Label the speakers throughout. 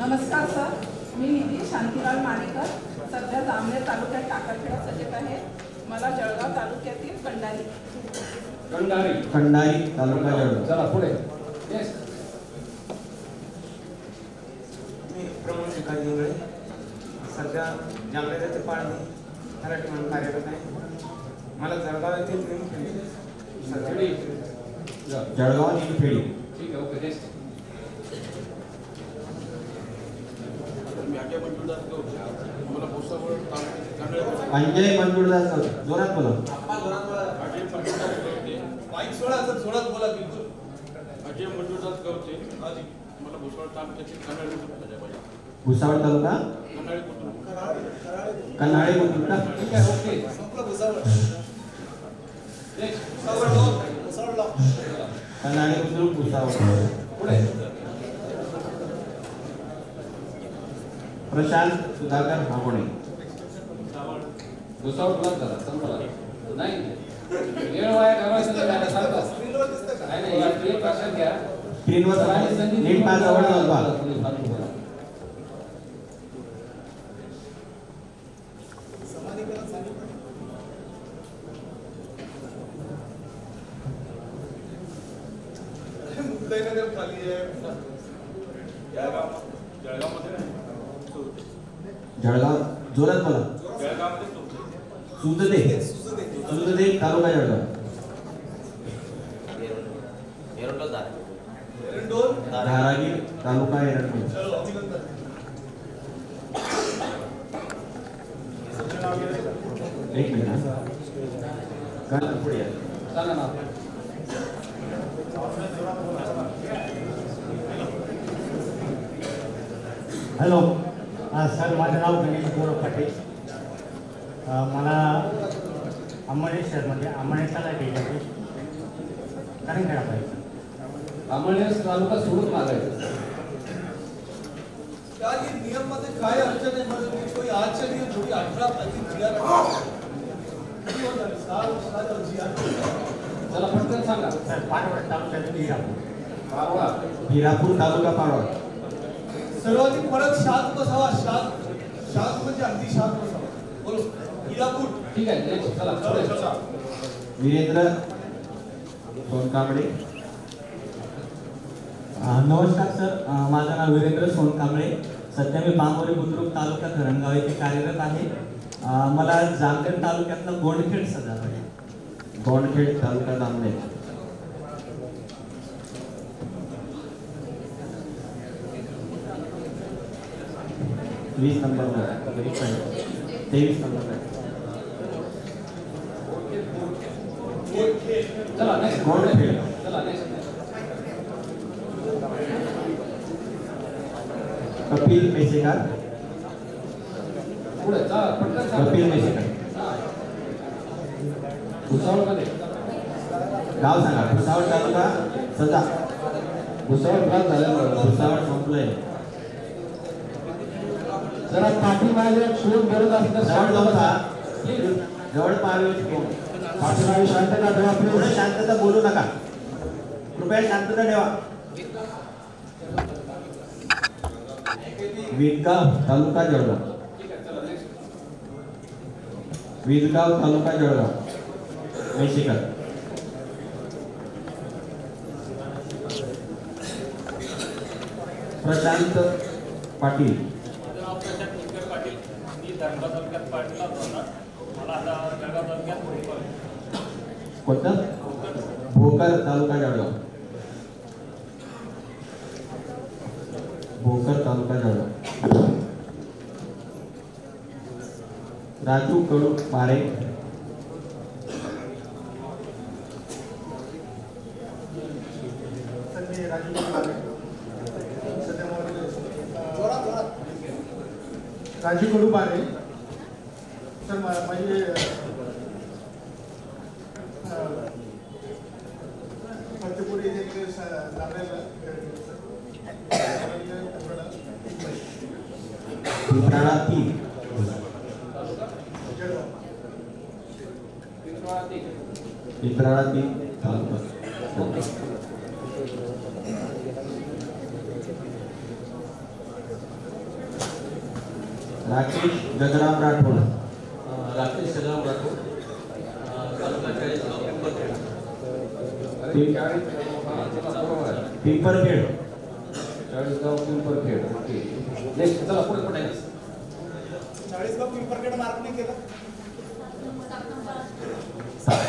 Speaker 1: नमस्कार सर, मी निधी शांतीलाल मानेकर, सध्या जामनेर तालुक्यात टाकरखेडा सचिव आहे. मला जळगाव तालुक्यातील कंडारी
Speaker 2: तालुका जळगाव.
Speaker 3: चला पुढे.
Speaker 4: मी प्रमोद शिकाजी इंगळे, सध्या जामनेरचे पाणी मराठी म्हणून कार्यरत आहे. मला जळगाव येथील
Speaker 2: जळगाव निमखेडी.
Speaker 3: ठीक आहे, ओके. नेक्स्ट.
Speaker 2: अंजय मंजुळदास गवते. जोरात बोला.
Speaker 5: अजय मंजुळदास गवते. मला भुसावळ तालुक्यातील
Speaker 2: भुसावळ तालुका कन्हाळे बुद्रुक का?
Speaker 3: ठीक आहे, ओके.
Speaker 2: कन्हाळे बुद्रुक भुसावळ.
Speaker 3: पुढे.
Speaker 2: प्रशांत सुधाकर भागोणे.
Speaker 3: भुसावळ प्लस झाला, संपला. नाही वेळ वाया घालवायचं नाही, काय सांगतो. नाही एक लक्षात घ्या.
Speaker 2: स्क्रीनवर नीट माझ्याजवळ जाऊन पहा. जळगाव. जोरात बोला. सुजदे तालुका जळगाव. धारावी तालुका एरंडोल. एक मिनिट. पुढे
Speaker 3: सांगा ना.
Speaker 6: हॅलो सर, माझं नाव गणेश गौरव पाटील. मला अंमळनेर म्हणजे अंमळनेरला घ्यायचं कारण खेळा पाहिजे.
Speaker 3: अंमळनेर तालुका सोडून मागायचं.
Speaker 5: नियम मध्ये काय अडचण आहे? म्हणजे कोई आजच्या दिवस थोडी 18
Speaker 3: चला पटकन सांगा.
Speaker 6: सर, पारवड तालुक्यातील
Speaker 2: हिरापूर तालुका पारोळ.
Speaker 5: सर्वाधिक परत शांत बसावा. शांत म्हणजे अगदी शांत बसावा. बोलो. हिरापूर.
Speaker 3: ठीक आहे, नेक्स्ट. चला पुढे.
Speaker 2: वीरेंद्र सोनकांबळे.
Speaker 6: नमस्कार सर, माझं नाव वीरेंद्र सोनकांबळे. सध्या मी बांबोरी बुद्रुक तालुका धरणगाव येथे कार्यरत आहे. मला जामनेर तालुक्यातलं गोंडखेड सध्या पाहिजे.
Speaker 2: गोंडखेड तालुका जामनेर. वीस नंबर 23 नंबर.
Speaker 3: चला नेक्स्ट.
Speaker 2: गोंडखेड.
Speaker 3: चला नेक्स्ट.
Speaker 2: कपिल मेसेकर.
Speaker 3: पुढे चला पटकन सांगा.
Speaker 2: कपिल मेसेकर.
Speaker 3: भुसावळ मध्ये
Speaker 2: गाव सांगा. भुसावळ तालुका सजा.
Speaker 3: भुसावळ त्रास झाल्यामुळे
Speaker 2: भुसावळ संपलंय.
Speaker 3: जरा पाठीमागे शोध गरज असेल तर
Speaker 2: जवळ जाऊन पहा. जवळ पाहावे.
Speaker 3: पाठीमागे शांतता ठेवा
Speaker 2: थोडं
Speaker 3: प्लीज.
Speaker 2: शांतता बोलू नका. कृपया शांतता ठेवा. विदगाव तालुका जळगाव. विदगाव तालुका जळगाव. मेसेकर. प्रशांत पाटील. कोणतं? भोकर तालुका जळगाव. भोकर तालुका जळगाव. राजू कडू पारे.
Speaker 5: राजू कडू बारे. सर माझे पंचपुरी
Speaker 2: पिंपराळा 3. पिंपराळा 3 तालुका. राकेश गजराम राठोड.
Speaker 7: राकेश सदाम राठोड तालुका चाळीसगाव पिंपरखेड.
Speaker 3: अरे 40 बरोबर आहे.
Speaker 2: पिंपरखेड.
Speaker 3: 40 गाव पिंपरखेड. ओके. नेक्स्ट चला पुढे पुढे.
Speaker 5: 40 गाव पिंपरखेड मार्क नाही केलं.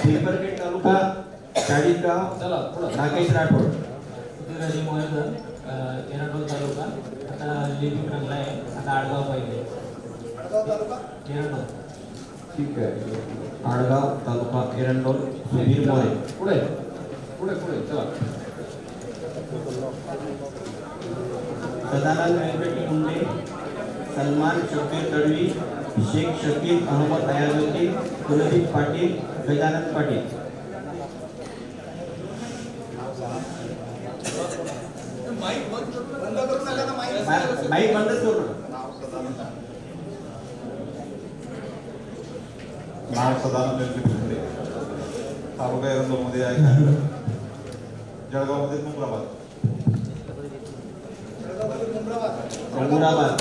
Speaker 2: पिंपरखेड तालुका 40 गाव
Speaker 3: चला पुढे.
Speaker 2: राकेश राठोड.
Speaker 6: राजे मोहनकर एरंडोल तालुका आता लिपिक रंगला आहे. आता आडगाव पाहिजे.
Speaker 5: आडगाव तालुका
Speaker 6: एरंडोल.
Speaker 3: ठीक आहे.
Speaker 2: आडगाव तालुका एरंडोल सुधीर मोरे.
Speaker 3: पुढे पुढे पुढे चला.
Speaker 2: सदानंद वेंकट मुंडे, सलमान शब्बीर तडवी, शेख शकील अहमद अयाजुद्दीन, कुलदीप पाटील, गजानन पाटील.
Speaker 5: माईक बंद करू नका ना.
Speaker 2: माईक बंदच करू नका.
Speaker 8: नाव सदानंद वेंकटे, तालुका एरंडोलमध्ये आहे कार्यरत. जळगावमध्ये मुंब्राबाद.
Speaker 2: ममुराबाद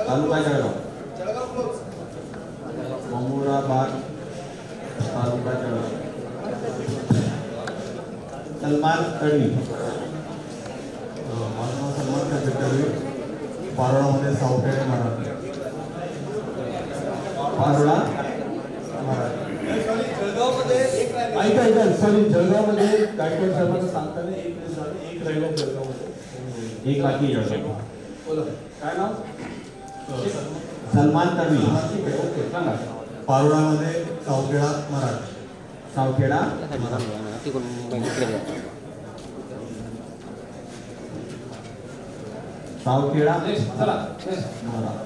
Speaker 2: तालुका जळगाव.
Speaker 5: जळगाव क्लोज.
Speaker 2: ममुराबाद तालुका जळगाव. सलमान तडवी.
Speaker 8: माझं नाव सलमान तडवी, पारोळामध्ये सावखेड मराठी.
Speaker 2: पारोळा
Speaker 5: जळगावमध्ये एक राहिलं.
Speaker 7: ऐका सॉरी जळगावमध्ये गायकवाड साहेबांना सांगताना एक राहिलो जळगावमध्ये.
Speaker 2: एक बाकी जळगाव.
Speaker 7: बोला काय नाव?
Speaker 2: सलमान तडवी.
Speaker 7: ठीक आहे ओके सांगा.
Speaker 8: पारोळामध्ये सावखेडा मराठी.
Speaker 2: सावखेडा सावखेडा
Speaker 3: नेक्स्ट चला. नेक्स्ट
Speaker 2: मराठी.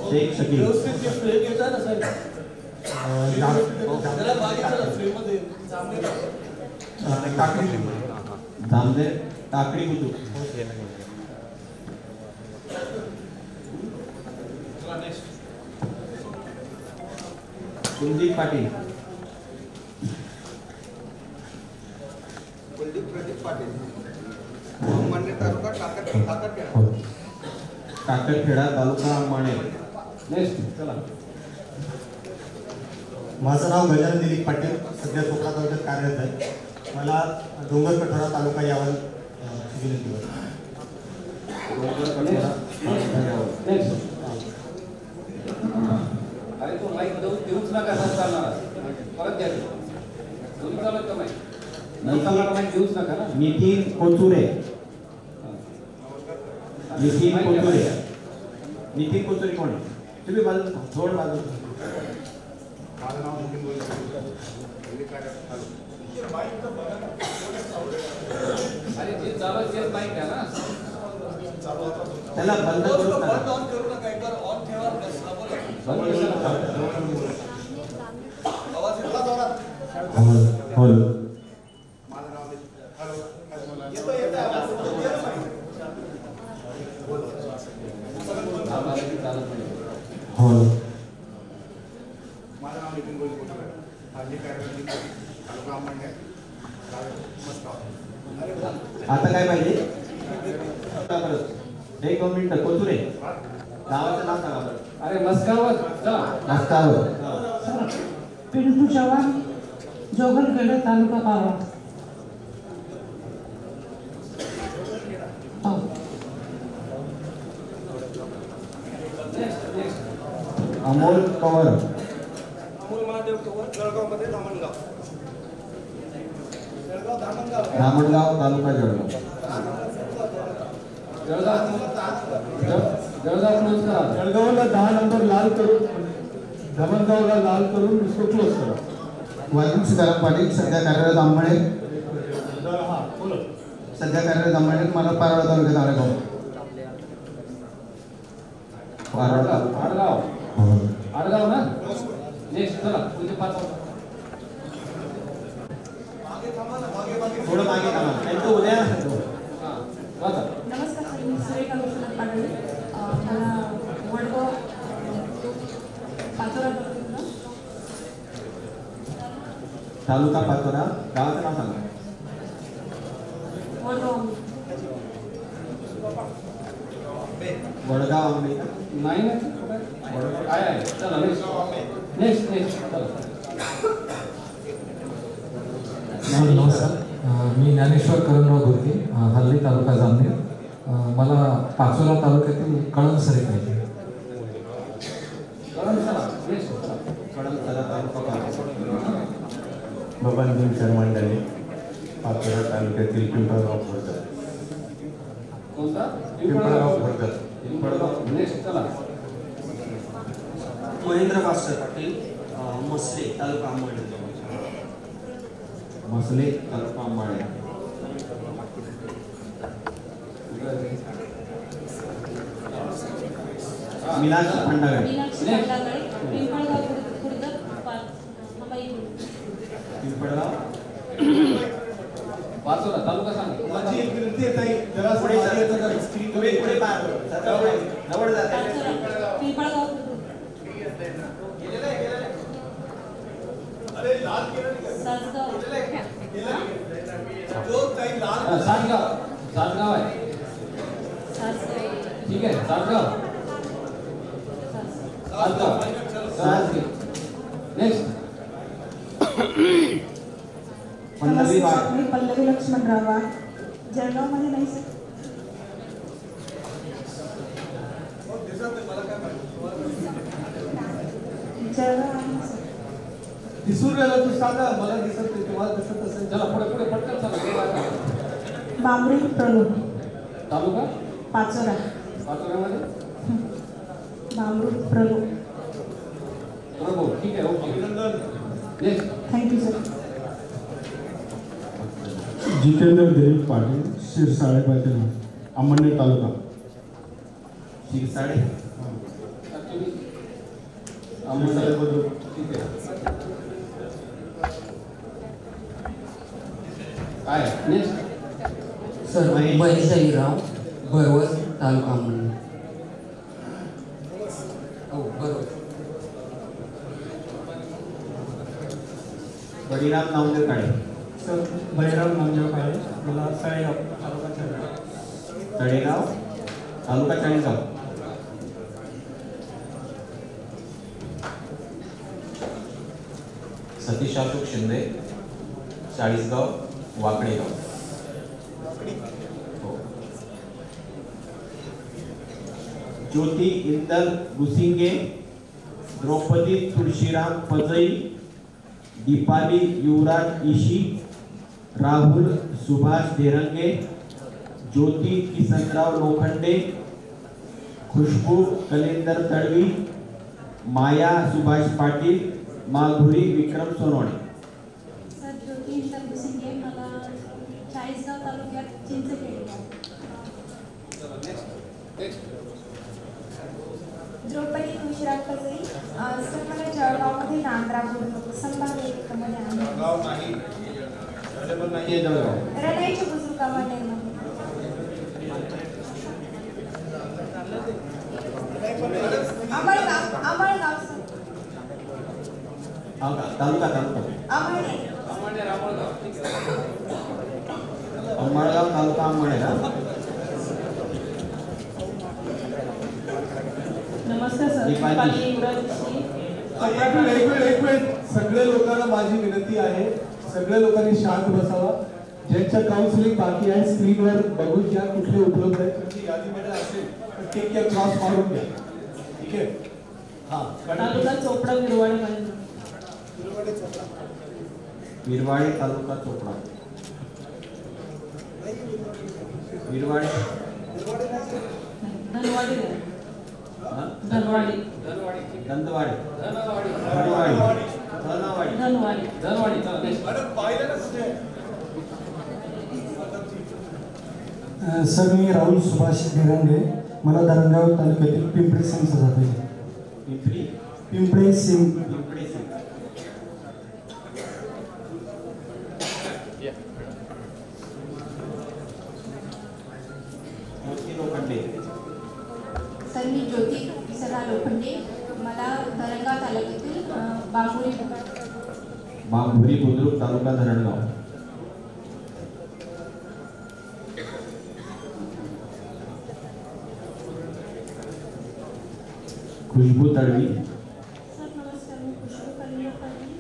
Speaker 2: शेख शकील.
Speaker 7: व्यवस्थित जे फ्रेम येतात ना साहेब जरा मागे चला फ्रेममध्ये
Speaker 2: जामनेर टाकळी बुद्रुक. कुलदीप पाटील.
Speaker 5: कुलदीप प्रदीप पाटील. अंमळनेर तालुका टाकरखेडा.
Speaker 2: टाकरखेडा तालुका अंमळनेर.
Speaker 3: नेक्स्ट चला.
Speaker 8: माझं नाव गजानन दिलीप पाटील, सध्या कोकणा तालुक्यात कार्यरत आहे. मला डोंगर कठोरा तालुका यावल विनंती आहे.
Speaker 3: नेक्स्ट. अरे तो माईक देऊच नका सर चालणार. परत द्या. दोन्ही चालत का माईक? नंतर माईक देऊच नका ना.
Speaker 2: नितीन कोचुरे. नितीन कोचुरे. नितीन कोचुरे कोण आहे? तुम्ही बाजू थोड बाजू.
Speaker 8: माझं नाव नितीन गोविंद.
Speaker 3: अरे जे चालत तेच माईक घ्या ना.
Speaker 2: त्याला बंद करू
Speaker 5: बंद
Speaker 2: नका.
Speaker 5: ऑन करू नका. एकदा ऑन ठेवा. बस हा बोला.
Speaker 3: बंद कशाला करता?
Speaker 5: आवाज येतला जोरात.
Speaker 2: हॅलो.
Speaker 8: माझं नाव हॅलो.
Speaker 5: येतो आवाज.
Speaker 3: आम्हाला की चालत नाही.
Speaker 2: हॅलो.
Speaker 8: माझं नाव नितीन गोविंद कोठारे. हल्ली कार्यरत तालुका अंमळनेर.
Speaker 2: आता काय पाहिजे? एक 2 मिनिटं. कोचुरे गावाचं नाव सांगा बरं.
Speaker 3: अरे मस्कावर चला.
Speaker 2: मस्तावर.
Speaker 9: पिंटू चव्हाण जोगलखेडा तालुका पारोळा. हो.
Speaker 2: अमोल पवार.
Speaker 5: अमोल महादेव कवर. जळगावमध्ये धामणगाव. जळगाव धामणगाव.
Speaker 2: धामणगाव तालुका जळगाव.
Speaker 3: जळगाव क्लोज करा.
Speaker 7: जळगावला 10 नंबर लाल करून धमणगावला लाल करून उसको क्लोज करा.
Speaker 2: वाल्मिक सीताराम पाटील, सध्या कार्यरत अंमळनेर.
Speaker 7: हा बोला.
Speaker 2: सध्या कार्यरत अंमळनेर. मला पारोळा तालुक्यात आडगाव. पारोळा.
Speaker 3: आडगाव. आडगाव ना. नेक्स्ट चला. तुझे 5
Speaker 5: मागे थांबा ना. मागे
Speaker 2: थोडं मागे थांबा. नाही तर उद्या
Speaker 3: हां वाचा.
Speaker 9: नमस्कार सर, मी सुरेखा विश्वनाथ पाडळे. मला वडगाव पाचोरा
Speaker 2: तालुका पाचोरा. गावाचं नाव सांगा.
Speaker 9: वडगाव
Speaker 2: वडगाव आंबे
Speaker 3: नाही ना आहे चला नेक्स्ट चला.
Speaker 10: नमस्कार, मी ज्ञानेश्वर करणराव गुरके, हल्ली तालुका जामनेर. मला पाचोरा तालुक्यातील कळमसरे पाहिजे.
Speaker 2: कळमसरा तालुका
Speaker 8: बबन भीमशर मंडळे, पाचोरा तालुक्यातील पिंपळगाव खोडकर.
Speaker 3: कोणता?
Speaker 8: पिंपळगाव खोडकर.
Speaker 3: पिंपळगाव. नेक्स्ट चला.
Speaker 2: महेंद्र मास्टर पाटील, मसले तालुका अंबरनाथ. मसले तालुका अंबरनाथ. मीनाक्षी खंडागळे.
Speaker 9: मीनाक्षी खंडागळे, पिंपळगाव खुर्द,
Speaker 2: पिंपळगाव
Speaker 3: पाचोरा तालुका सांगा.
Speaker 5: माझी एक विनंती आहे ताई, जरा
Speaker 2: पुढे
Speaker 5: पुढे येतं का स्क्रीन
Speaker 2: पुढे पुढे जवळ जाते.
Speaker 9: पिंपळगाव
Speaker 5: अरे लाल केलं नाही का?
Speaker 9: सासगाव
Speaker 5: जो ताई लाल
Speaker 3: सातगाव आहे. ठीक आहे सातगाव. नेक्स्ट.
Speaker 2: पल्लवी वाघ.
Speaker 9: मी पल्लवी लक्ष्मणराव वाघ, जळगावमध्ये नाही सर. जळगाव आहे सर.
Speaker 5: दिसून राहिला तू सांगा, मला दिसत नाही, तुम्हाला दिसत असेल.
Speaker 3: चला पुढे पटकन चला.
Speaker 9: बांबरी प्रलोभ,
Speaker 3: तालुका
Speaker 9: पाचोरा.
Speaker 3: पाचोऱ्यामध्ये
Speaker 9: बांबरू प्रलोभ.
Speaker 3: प्रभू. ठीक आहे okay. Next.
Speaker 9: Thank you sir.
Speaker 7: Jitendra Dilip Patil, Shirsale Patil, Amalner taluka.
Speaker 2: Shirsale
Speaker 3: ठीक आहे. काय नेक्स्ट.
Speaker 11: सर महेश अलीराव, भरवस तालुका अंबरनाथ. हो बरोबर.
Speaker 2: बळीराम नामदेव काळे.
Speaker 6: सर बळीराम नामदेव काळे, मला तळेगाव तालुका चाळीसगाव.
Speaker 2: तळेगाव तालुका चाळीसगाव. सतीश अशोक शिंदे, चाळीसगाव वाकडेगाव. हो. ज्योती इंदल गुसिंगे, द्रौपदी तुळशीराम पजई, दीपाली युवराज ईशी, राहुल सुभाष धेरंगे, ज्योती किसनराव लोखंडे, खुशबू कलिंदर तडवी, माया सुभाष पाटील, माधुरी विक्रम सोनवणे.
Speaker 9: सर ज्योती इंदल गुसिंगे, मला चाळीसगाव तालुक्यात चिंचखेड.
Speaker 12: द्रौपदी तुळशीराम पजई, सर मला जळगावमध्ये नांद्रा बुद्रुक संभाव्य मध्ये आहे.
Speaker 2: जळगाव नाही, अवेलेबल नाहीये जळगाव.
Speaker 12: रणाईच्या बुजुर्गामध्ये अमळगाव सर.
Speaker 2: तालुका अंमळगाव तालुका अंमळनेर.
Speaker 1: नमस्कार सर.
Speaker 2: दीपाली
Speaker 5: एक मिनिट. सगळ्या लोकांना माझी विनंती आहे, सगळ्या लोकांनी शांत बसावा. ज्यांच्या काउन्सिलिंग बाकी आहे स्क्रीनवर बघून घ्या कुठले उपलब्ध आहेत. तुमची यादीमध्ये असेल तर टेक केअर क्रॉस मारून घ्या. ठीक आहे.
Speaker 1: तालुका चोपडा विरवाडी पाहिजे.
Speaker 2: विरवाडी तालुका चोपडा. विरवाडी
Speaker 1: धनवाडी. धनवाडी.
Speaker 2: दंतवाडी.
Speaker 7: सर मी राहुल सुभाष धेरंगे, मला धरणगाव तालुक्यातील पिंपळे सिंग सभा पाहिजे. पिंपळे सिंग.
Speaker 12: सर मी ज्योती किसनराव लोखंडे, मला धरणगाव तालुक्यातील
Speaker 2: बांबुरी बुद्रुक तालुका धरणगाव. खुशबू तडवी,
Speaker 9: सर नमस्कार, मी खुशबू कलिया पाटील.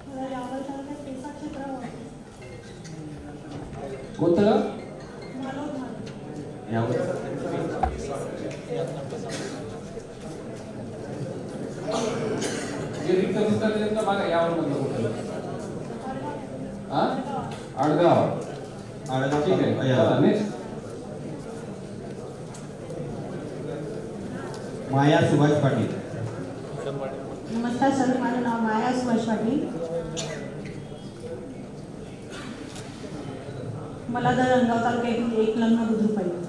Speaker 9: मला यावल तालुक्यात पेसा क्षेत्र
Speaker 3: कोणतं गाव?
Speaker 2: यावर
Speaker 3: जे रिक्त दिसतात त्यातला भाग आहे यावर मधलं कुठलं? हा? आडगाव.
Speaker 2: आडगाव
Speaker 3: ठीक आहे.
Speaker 2: तालुका
Speaker 3: चला, next.
Speaker 2: माया सुभाष पाटील,
Speaker 9: नमस्कार सर, माझं नाव माया सुभाष पाटील. मला धरणगाव तालुक्यातील एक लग्न बुद्रुक पाहिजे.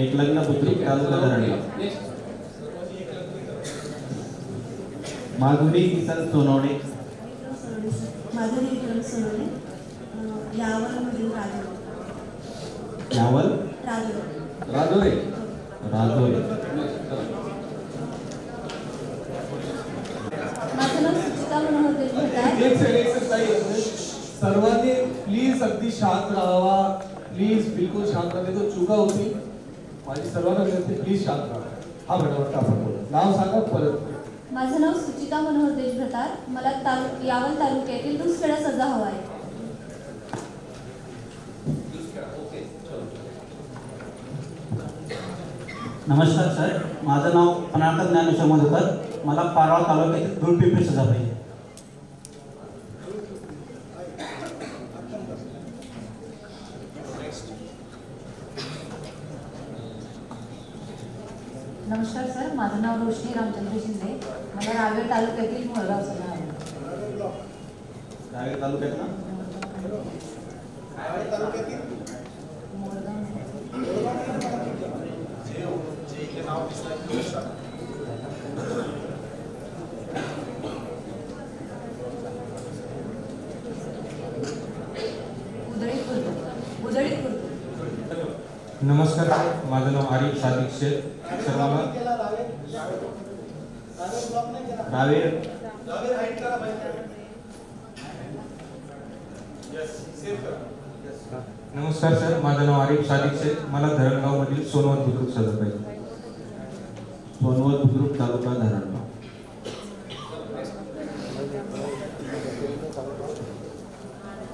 Speaker 2: एक लग्न बुद्रुक तालुका धरणगाव. माधुरी किसन सोनवणे,
Speaker 9: माधुरी विक्रम सोनवणे, यावलमधील राजोरे.
Speaker 2: यावल
Speaker 3: राजोरे.
Speaker 2: राजोरे.
Speaker 9: माझं नाव सुचिता मनोहर देशमुख आहे.
Speaker 5: एक सेकंड ताई, सर्वांनी प्लीज अगदी शांत राहावा. प्लीज बिलकुल शांत राहा. तो चुका होती माझी, सर्वांना विनंती प्लीज शांत राहा. हा मॅडम आपण बोला, नाव सांगा परत.
Speaker 9: माझं नाव सुचिता मनोहर देशभ्रतार. मला यावल तालुक्यातील दुसऱ्या सजा हवा आहे.
Speaker 6: नमस्कार सर, माझं नाव पनाकर ज्ञानेश्वर मधुकर. मला पारवा तालुक्यातील धुळपिंपरी सजा पाहिजे.
Speaker 9: नमस्कार सर, माझं नाव रोशनी रामचंद्र शिंदे. मला रावेर तालुक्यातील मोरगाव सजा हवा आहे.
Speaker 2: रावेर तालुक्यात ना?
Speaker 10: नमस्कार सर, माझं नाव आरिफ सादिक शेख. सर मला
Speaker 2: रावेर.
Speaker 10: नमस्कार सर, माझं नाव आरिफ सादिक शेख. मला धरणगाव मधील सोनवत बुद्रुक सजा पाहिजे.
Speaker 2: सोनवत बुद्रुक तालुका धरणगाव.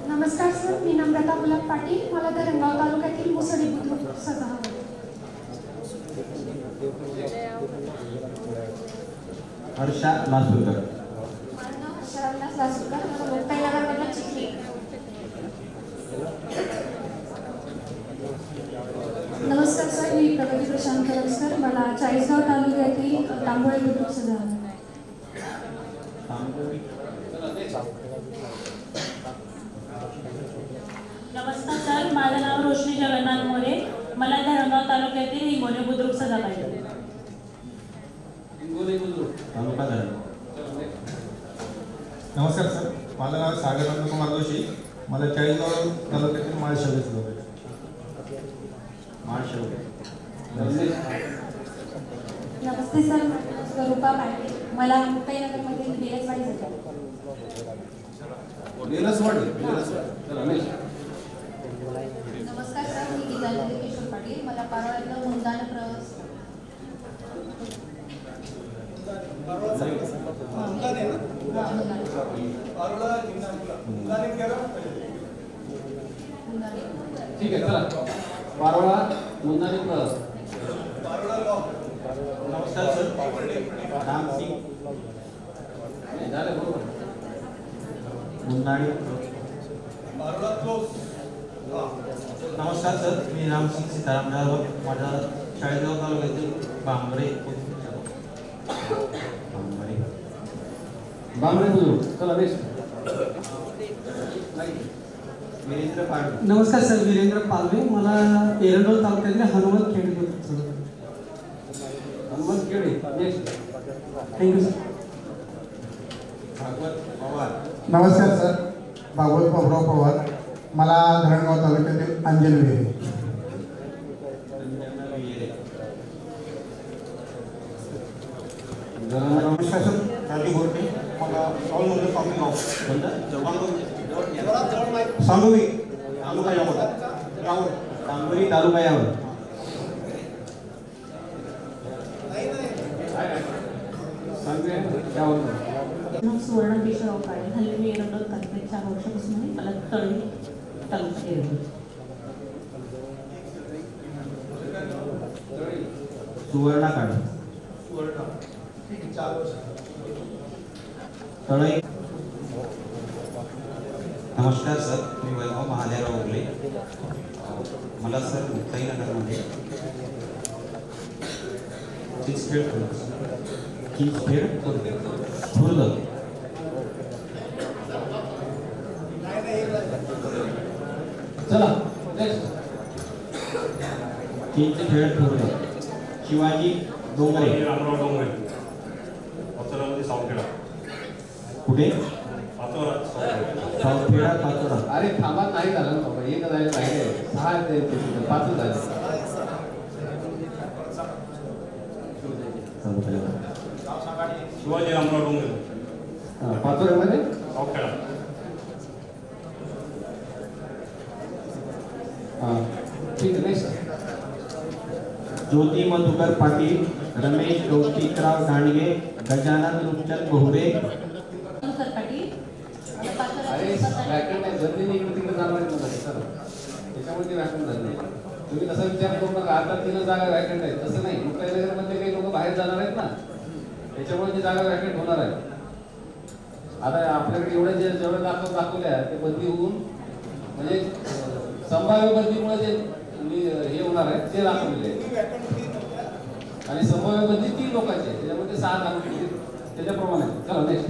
Speaker 12: नमस्कार सर, मी नम्रता गुलाब पाटील. मला धरणगाव तालुक्यातील मुसळी बुद्रुक सजा हवी.
Speaker 2: हर्षा लासूरकर,
Speaker 12: माझं नाव हर्षा रामदास लासूरकर. मला मुंबईनगरमधला चिखली.
Speaker 9: नमस्कार सर, मी प्रगती प्रशांत करमसकर. मला चाळीसगाव तालुक्यातील तांबोळे बुद्रुक सजा हवा आहे.
Speaker 13: नमस्कार सर, माझं नाव रोशनी जगन्नाथ मोरे. मला धरणगाव तालुक्यातील हिंगोली बुद्रुक सजा पाहिजे.
Speaker 2: तालुका धरणगाव.
Speaker 8: नमस्कार सर, माझं नाव सागर नंदकुमार जोशी. मला चाळीसगाव तालुक्यातील माळशेवळे सजा पाहिजे.
Speaker 9: नमस्ते सर, स्वरूपा पाटील. मला मुंबईनगरमधील बिलसवाडी सजा. नमस्कार सर, मी गीतांजली किशोर पाटील. मला पारोळ्यातलं मुंदान प्रवास.
Speaker 3: ठीक आहे, चला. पारोळा मुंदाने प्रवास.
Speaker 2: नमस्कार सर, राम सिंग
Speaker 3: झालं बरोबर.
Speaker 2: मुंदाणी.
Speaker 6: नमस्कार सर, मी रामसिंग सीताराम जाधव. माझा चाळीसगाव तालुक्यातील बांबरे.
Speaker 3: बांबरे बुद्रुक. चला नेक्स्ट.
Speaker 2: वीरेंद्र पाडवे.
Speaker 14: नमस्कार सर, वीरेंद्र पालवे. मला एरंडोल तालुक्यातील हनुमंत खेडे बुद्रुक सजा.
Speaker 3: Hanumant Khede. Next.
Speaker 14: Thank you sir.
Speaker 2: Bhagwat Pawar.
Speaker 7: नमस्कार सर, भागवत बाबुराव पवार. मला धरणगाव तालुक्यातील अंजन विहिरे.
Speaker 8: नमस्कार सर, राजू गोरटे. मला राहुलमध्ये सांगवी सांगवी तालुका यावल. राहुल.
Speaker 2: सांगोली तालुका यावल.
Speaker 13: सुवर्ण केशवराव काळे. हल्ली मी एरंडोल तालुक्यात 4 वर्षापासून आहे. मला तळी तालुका एरंडोल.
Speaker 2: सुवर्णा काळे. तळई.
Speaker 15: नमस्कार सर, मी वैभव महादेवराव उगले. मला सर मुक्ताईनगरमध्ये चिंचखेड
Speaker 2: खुर्द.
Speaker 3: चला
Speaker 2: चिंचखेड खुर्द. शिवाजी डोंगरे. कुठे? सावखेडा पाचोरा.
Speaker 3: अरे थांबा, नाही झालं ना बाबा, एक जायला राहिले 6 आहेत, 5 झाले.
Speaker 16: शिवाजी रामराव डोंगरे.
Speaker 3: पाचोऱ्यामध्ये
Speaker 16: सावखेडा.
Speaker 3: ठीक आहे. नेक्स्ट.
Speaker 2: ज्योती मधुकर पाटील, रमेश कौतिकराव दांडगे, गजानन रूपचंद बहुरे.
Speaker 3: अरे वॅकंट आहे, गर्दीने इकडे तिकडे जाणार आहे सर, त्याच्यामुळे ते वॅकंट झाले नाही. तुम्ही तसा विचार करू नका आता 3 जागा वॅकंट आहेत, तसं नाही. मुक्ताईनगरमध्ये काही लोक बाहेर जाणार आहेत ना, त्याच्यामुळे ती जागा वॅकंट होणार आहे. आता आपल्याकडे एवढ्या जेवढ्या दाखवल्या ते बदली होऊन म्हणजे संभाव्य बदलीमुळे जे हे होणार आहे ते दाखवलेले आहे. आणि संभाव्य बदली 3 लोकांची आहे, त्याच्यामुळे ते 6 दाखवले त्याच्याप्रमाणे. चला नेक्स्ट.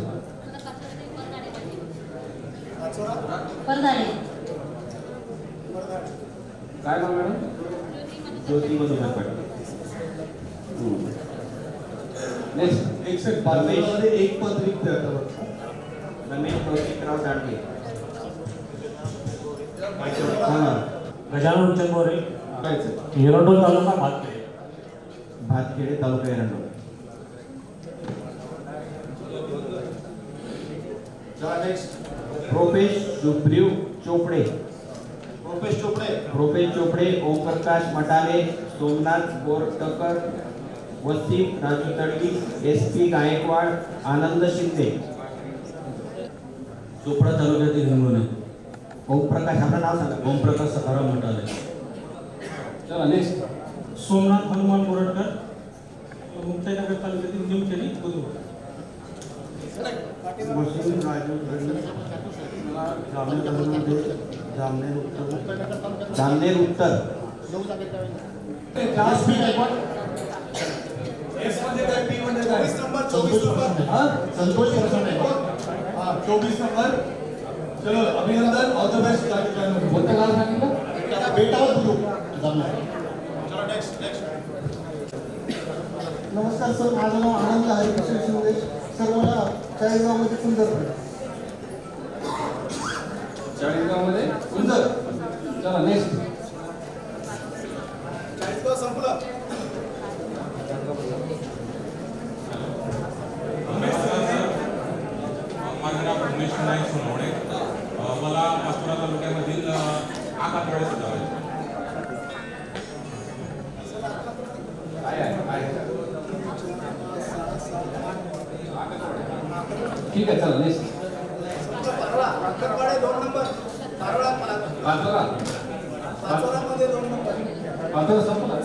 Speaker 3: काय नाव मॅडम?
Speaker 2: ज्योती मधुकर पाटील.
Speaker 3: नेक्स्ट.
Speaker 5: एकशे मध्ये एक पद रिक्त आहे आता.
Speaker 2: रमेश कौतिकराव दांडगे.
Speaker 16: गजानन रूपचंद बहुरे. एरंडोल तालुका भातखेडे.
Speaker 2: भातखेडे तालुका एरंडोल. प्रोपेश सुप्रिव चोपडे. प्रोपेश चोपडे, ओमप्रकाश मटाले, सोमनाथ बोरटकर, वसीम राजू तडवी, SP गायकवाड, आनंद शिंदे.
Speaker 6: चोपडा तालुक्यातील हिंगोली.
Speaker 2: ओमप्रकाश, आपलं नाव सांगा.
Speaker 6: ओमप्रकाश सखाराम मटाले.
Speaker 3: चला नेक्स्ट.
Speaker 14: सोमनाथ हनुमान बोरटकर, मुक्ताईनगर तालुक्यातील निमखेडी बुधवार.
Speaker 7: वसीम राजू तडवी, जामनेर तालुक्यामध्ये जामनेर उत्तर.
Speaker 2: जामनेर उत्तर.
Speaker 5: संतोष हां 24 नंबर. चलो अभिनंदन, ऑल द बेस्ट.
Speaker 3: कोणतं गाव सांगितलं?
Speaker 5: बेटावर बुद्रुक.
Speaker 17: चलो नेक्स्ट.
Speaker 7: नमस्कार सर, माझं नाव आनंद हरिकृष्ण शिंदे. सर मला चाळीसगावमध्ये सुंदर पडलं.
Speaker 3: 40 मध्ये सुंदर. चला नेक्स्ट.
Speaker 17: 40 संपलं.
Speaker 16: माझं नाव उमेश नाईक सोनवणे. मला पाचोरा तालुक्यामधील आकातवाडी सुद्धा
Speaker 3: ठीक आहे. चला नेक्स्ट.
Speaker 17: पाचोरा 2 नंबर.
Speaker 3: पाचोरा.
Speaker 17: पाचोरामध्ये 2 नंबर.
Speaker 3: पाचोरा संपला.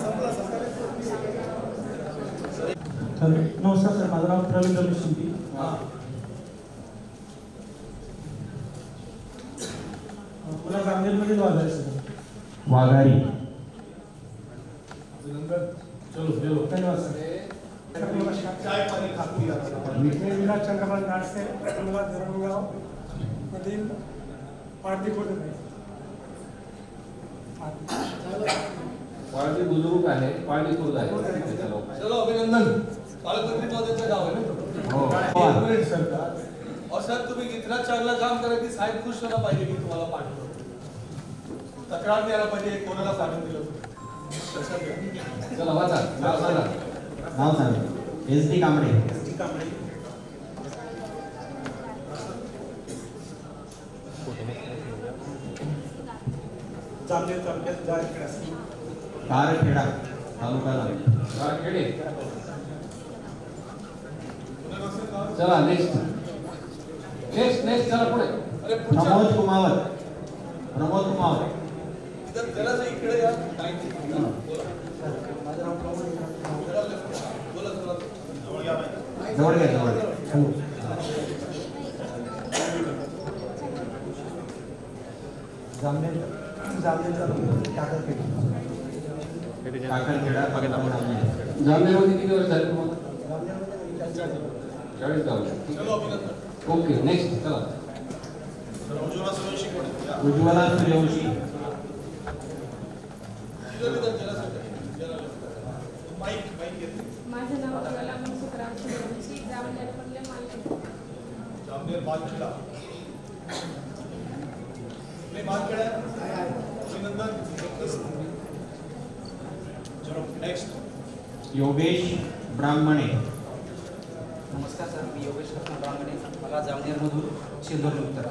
Speaker 14: नमस्कार सर, माझं नाव प्रवीण रमेश शिंपी. मला जामनेरमधील वाघारी सर.
Speaker 2: वाघारी.
Speaker 14: धन्यवाद सर. विराज चंद्रकांत नाडसे, मला धरणगाव मधील पारधी खुर्द.
Speaker 3: पारधी बुजुर्ग आहे, पारधी खुर्द आहे.
Speaker 5: चलो अभिनंदन. पालकमंत्री पदाचं गाव आहे ना.
Speaker 2: हो.
Speaker 5: सरकार. और सर तुम्ही इतना चांगलं काम करा की साहेब खुश व्हायला पाहिजे की तुम्हाला पाठवलं. तक्रार द्यायला पाहिजे कोणाला पाठवून दिलं.
Speaker 3: चला वाचा. नाव सांगा.
Speaker 2: नाव सांगा. SD कांबळे.
Speaker 17: जामनेर तालुक्यात जारखेडा
Speaker 2: कारखेडा तालुका जामनेर.
Speaker 3: कारखेडे. चला नेक्स्ट चला पुढे.
Speaker 2: प्रमोद कुमावत. प्रमोद कुमावत.
Speaker 17: इकडे या.
Speaker 2: जवळ घ्या जवळ.
Speaker 7: जामनेर
Speaker 2: काकरखेडा जामनेर.
Speaker 3: जामनेरमध्ये किती वर्ष झाले तुम्हाला? 40 गाव. ओके नेक्स्ट चला.
Speaker 17: उज्ज्वला सूर्यवंशी कोण आहे?
Speaker 2: उज्ज्वला सूर्यवंशी.
Speaker 12: माझं नाव उज्ज्वला मनसुखराव सूर्यवंशी, जामनेर मधले मालखेडा.
Speaker 17: जामनेर मालखेडा. मालखेडा अभिनंदन. चलो नेक्स्ट.
Speaker 2: योगेश ब्राह्मणे.
Speaker 18: नमस्कार सर, मी योगेश ब्राह्मणे. मला जामनेरमधून शेंदोर्ली उत्तर.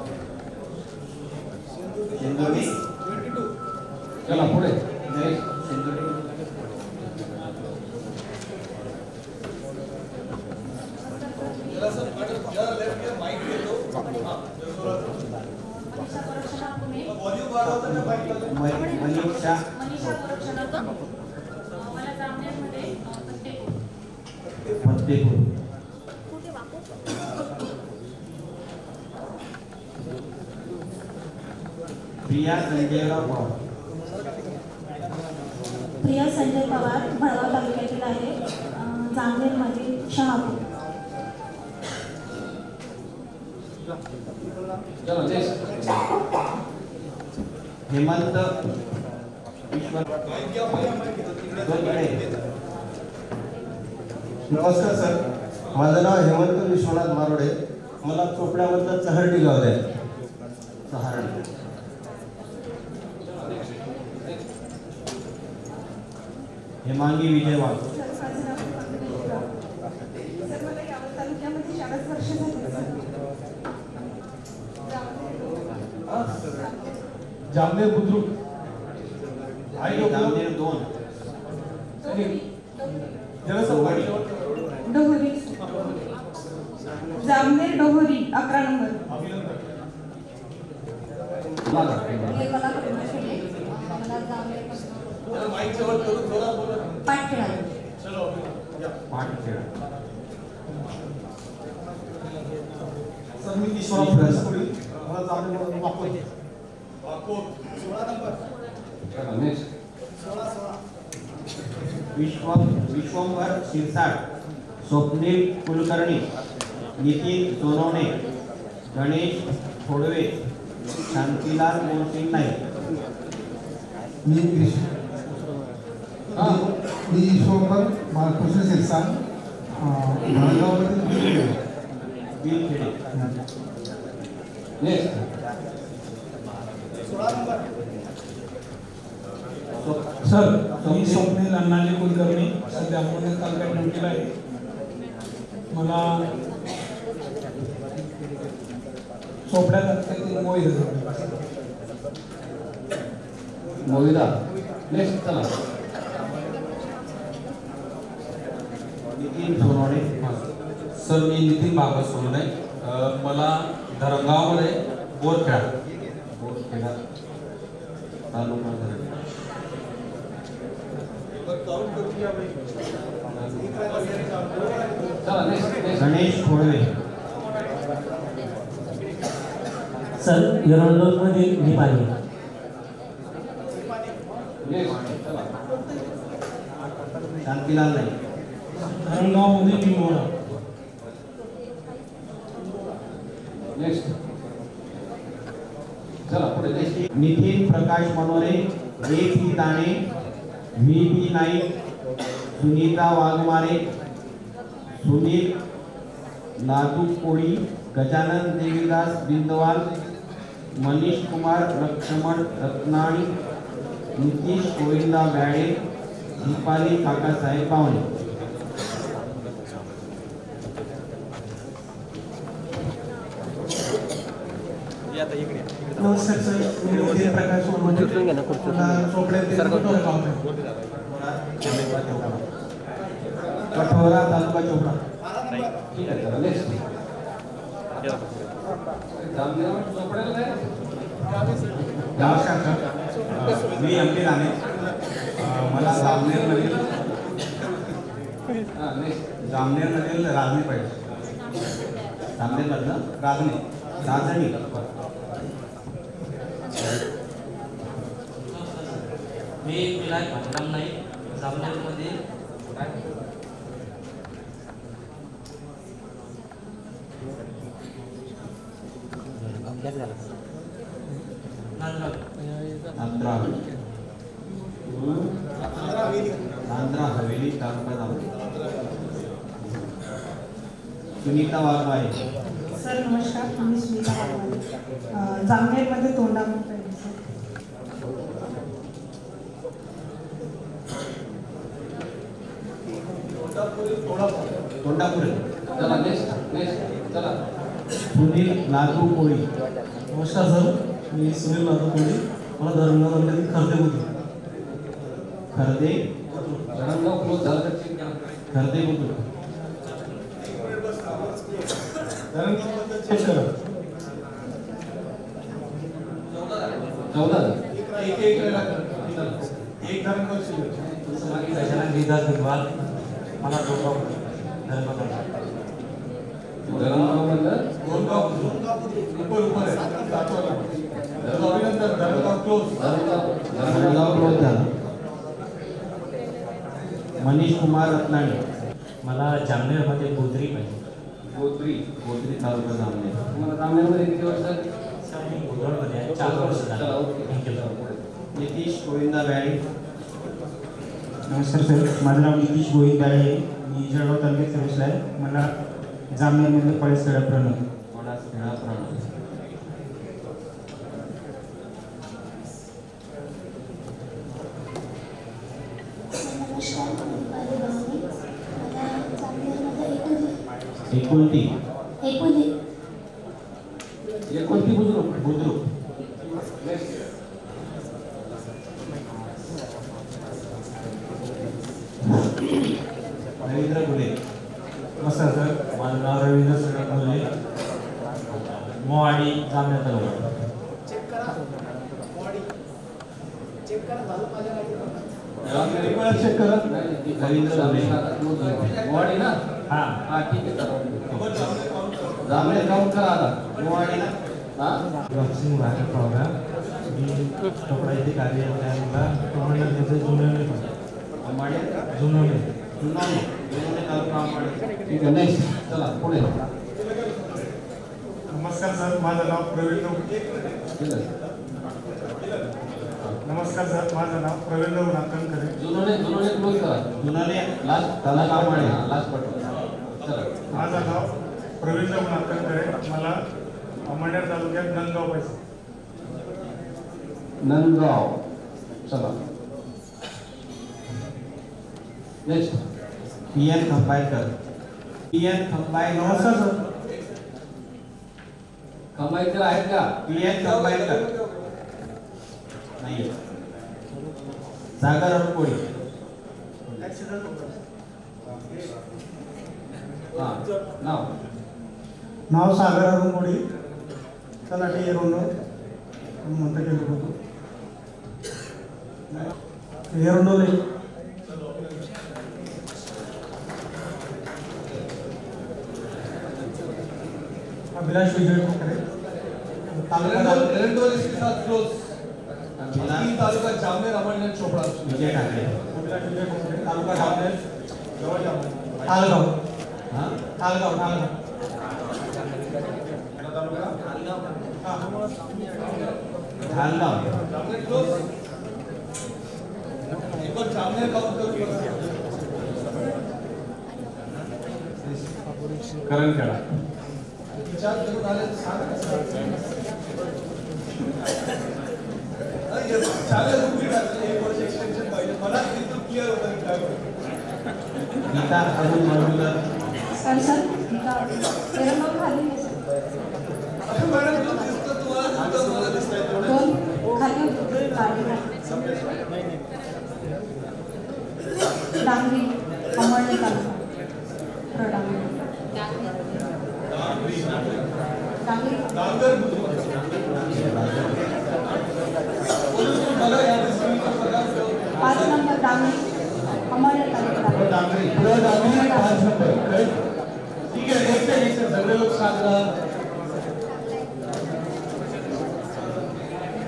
Speaker 2: शेंदोर्ली.
Speaker 3: चला पुढे.
Speaker 2: शेंदोर्ली. मनीषा.
Speaker 13: मला जामनेरमध्ये
Speaker 2: फतेपूर. प्रिया संजयराव पवार.
Speaker 13: प्रिया संजय पवार भडगाव तालुक्यातील आहे. जामनेरमध्ये शहापूर.
Speaker 2: हेमंत ईश्वर.
Speaker 8: नमस्कार सर, माझं नाव हेमंत विश्वनाथ मारोडे. मला चोपड्यामधलं चहर्डी गाव आहे.
Speaker 2: सहारणी. हेमांगी विजयवाड.
Speaker 12: सर मला यावल तालुक्यामध्ये 40 वर्ष झाली.
Speaker 5: जामनेर बुद्रुक.
Speaker 2: जामनेर 2.
Speaker 12: डोहरी. जामनेर डोहरी 11 नंबर.
Speaker 9: मला जामनेर पाटखेडा.
Speaker 2: पाटखेडा.
Speaker 5: सर मी ईश्वरराव फुलेसपुरी. मला जामनेर वाकोद.
Speaker 17: 16 नंबर.
Speaker 3: नेक्स्ट.
Speaker 2: विश्वंभर शिरसाट. स्वप्नील कुलकर्णी. नितीन सोनवणे. गणेश थोडवे. शांतीलाल मोहसिंग नाईक.
Speaker 7: मी ईश्वरकर बाळकृष्ण शिरसाट, भडगावमधील
Speaker 2: बिलखेडे.
Speaker 3: नेक्स्ट.
Speaker 17: 16 नंबर.
Speaker 14: सर मी स्वप्नील अण्णाजी कुलकर्णी, सध्या पुणे तालुक्यात ड्युटीला आहे. मला चोपड्या तालुक्यातील
Speaker 3: मोहिदा. नेक्स्ट चला.
Speaker 2: नितीन सोनवणे.
Speaker 15: सर मी नितीन बाबा सोनवणे. मला धरणगावमध्ये बोरखेडा
Speaker 2: तालुका गणेश थोडवे.
Speaker 6: सर येरवडमध्ये निपाणी.
Speaker 2: शांतीलाल नाईक.
Speaker 14: धरणगावमध्ये पिंगोळा.
Speaker 3: नेक्स्ट. चला पुढे.
Speaker 2: नितीन प्रकाश मनोरे. A.P. दाणे. V.P. नाईक. सुनीता वाघमारे. सुनील नादू कोळी. गजानन देवीदास बिंदवाल. मनीष कुमार लक्ष्मण रत्नाणी. नितीश गोविंदा बॅडे. दीपाली काकासाहेब पावणे.
Speaker 18: आता इकडे
Speaker 7: नमस्कार सर, मी उदय प्रकाश सोनवणे. मला चोपड्यात
Speaker 2: कठोरा तालुका चोपडा.
Speaker 3: ठीक आहे चला नेक्स्ट जामनेर चोपड्याला काय
Speaker 15: नमस्कार सर, मी एम पी राणे. मला जामनेरमधील राजनी पाहिजे. जामनेरमधलं राजनी.
Speaker 19: मी विनायक भांडकाम नाही जामनेरमध्ये
Speaker 2: आंध्रा हवेली तालुका जामनेर. सुनीता वाघमारे.
Speaker 20: सर नमस्कार, मी सुनीता वाघमारे. जामनेरमध्ये तोंडापूर पाहिजे सर.
Speaker 2: तोंडापूर.
Speaker 3: चला नेक्स्ट चला
Speaker 2: सुनील नागू कोळी.
Speaker 7: नमस्कार सर, मी सुनील नागू कोळी. मला धरणगाव तालुक्यातील खर्दे बुद्रुक.
Speaker 2: खर्दे
Speaker 3: धरणगाव क्लोज झालं
Speaker 2: खर्दे बुद्रुक.
Speaker 7: चेक करा.
Speaker 3: 14
Speaker 7: एक धरणगाव शिल्लक.
Speaker 19: गजानन गिरीधर भिगवाल. मला धरणगाव
Speaker 2: झाला. मनीष कुमार रत्नाणी.
Speaker 19: मला जामनेरमध्ये गोदरी पाहिजे.
Speaker 2: गोदरी तालुका जामनेर.
Speaker 3: तुम्हाला जामनेरमध्ये किती वर्ष झाली?
Speaker 19: मी भुजबळमध्ये आहे, 4 वर्ष झाली.
Speaker 2: नितीश गोविंदा बॅळे.
Speaker 6: नमस्कार सर, माझं नाव नितीश गोविंद बॅळे आहे. मी जळगाव तालुक्यात सर्व्हिसला आहे. मला जामनेरमधलं पळसखेडा प्रणव.
Speaker 2: एकुलती. बुद्रुक. रवींद्र गुले.
Speaker 6: नमस्कार सर, माझं नाव रवींद्र श्रीनाथ मुले. मोवाडी जामनेर तालुका.
Speaker 20: चेक करा झालं माझ्या
Speaker 7: चेक करा.
Speaker 2: रवींद्र गुले.
Speaker 3: मोवाडी ना
Speaker 6: हां
Speaker 3: ठीक आहे जामनेर काउंट करा आता.
Speaker 2: मोवाडी ना.
Speaker 6: सिंग वाघ पावरा. मी कपडा इथे कार्यरत आहे. मला कमांडर त्याचं जुनवणे जुनवणे
Speaker 3: ठीक आहे नेक्स्ट चला पुढे.
Speaker 7: नमस्कार सर, माझं नाव प्रवीण. नमस्कार सर, माझं नाव प्रवीण नाकनकरे.
Speaker 3: जुनवणे क्लोज करा.
Speaker 2: जुनाने
Speaker 3: लास्ट पटवा. चला
Speaker 7: माझं नाव प्रवीण नाकनकरे. मला मंडळ तालुक्यात नंदगाव पाहिजे.
Speaker 3: नंदगाव. चला नेक्स्ट
Speaker 2: पीएन खंबाळकर.
Speaker 7: नमस्कार सर.
Speaker 3: खंबाळकर आहेत का?
Speaker 2: पीएन खंबाळकर नाही. सागर अडकोळी.
Speaker 7: नाव सागर अरुणमोडी. तलाठी एरोंडो म्हणता गेलो होतो. एरोंडोले. अभिलाष विजय ठाकरे.
Speaker 17: तालुका जामनेर अमळनेर चोपडा.
Speaker 2: विजय ठाकरे.
Speaker 17: तालुका जामनेर जवळ जामनेर.
Speaker 7: ठालगाव.
Speaker 2: ढालगाव.
Speaker 17: जामनेर
Speaker 2: करणखेडा. गीता अरुण मडुलकर.
Speaker 9: सर एरंगाव खाली आहे सर. डांगरी अमळनेर तालुका डांगरी पाच नंबर डांगरी अमळनेर तालुका
Speaker 5: डांगरी 5 नंबर ठीक आहे. एक से सगळे लोक शांत रहा.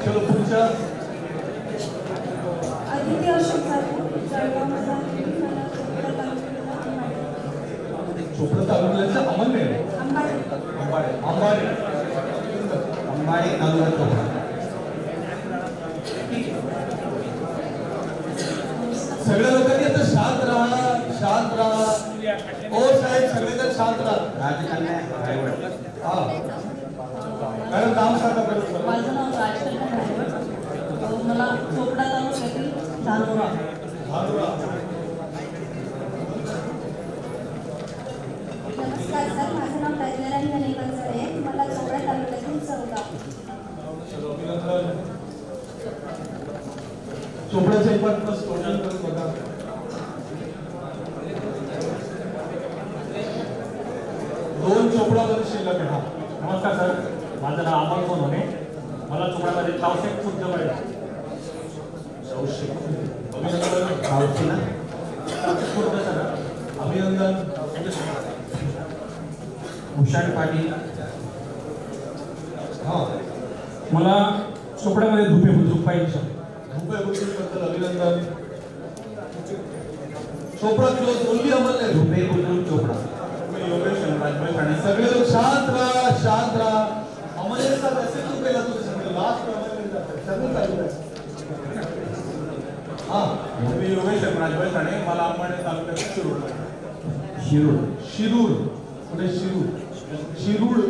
Speaker 5: चलो पुढचा
Speaker 9: आदित्य अशोक जाधव जळगाव
Speaker 5: चोपडा तालुक्याचं अमळनेर अंबाडी
Speaker 2: तालुका चोपडा.
Speaker 5: सगळ्या लोकांनी आता शांत राहा. ओ साहेब सगळेजण शांत राहा. हा मॅडम नाव सांगा बरं.
Speaker 13: माझं नाव राजकन्या ड्रायव्हर. मला चोपडा तालुक्यातील धानोरा.
Speaker 9: नमस्कार सर, माझं नाव प्रज्ञाराणी गणेशकर आहे. मला चोपडा तालुक्यातील चौगाव.
Speaker 5: चोपड्याच्या एक प्लस टोटल करून बघा. दोन चोपडामध्ये शिल्लक आहे.
Speaker 21: नमस्कार सर, माझं नाव अमोल सोनवणे. मला चोपड्यामध्ये 400 फूट जवळ आहे.
Speaker 5: अभिनंदन.
Speaker 2: भूषण पाटील.
Speaker 5: हा
Speaker 21: मला चोपड्यामध्ये धुपे बुद्रुक पाहिजे सर.
Speaker 5: धुपे बुद्रुक बद्दल अभिनंदन. Chopda close only Amalner.
Speaker 2: धुपे बुद्रुक चोपडा.
Speaker 5: योगेश राजभाई ठाणे. सगळे लोक शांत राहा. अमळनेरचा मेसेज तू केला तुझं सगळं लास्ट अमळनेर जातं सगळं चालू आहे. हा
Speaker 17: मी योगेश राजभाई ठाणे. मला अंबाडी तालुक्यात
Speaker 5: शिरूर पुढे शिरूर.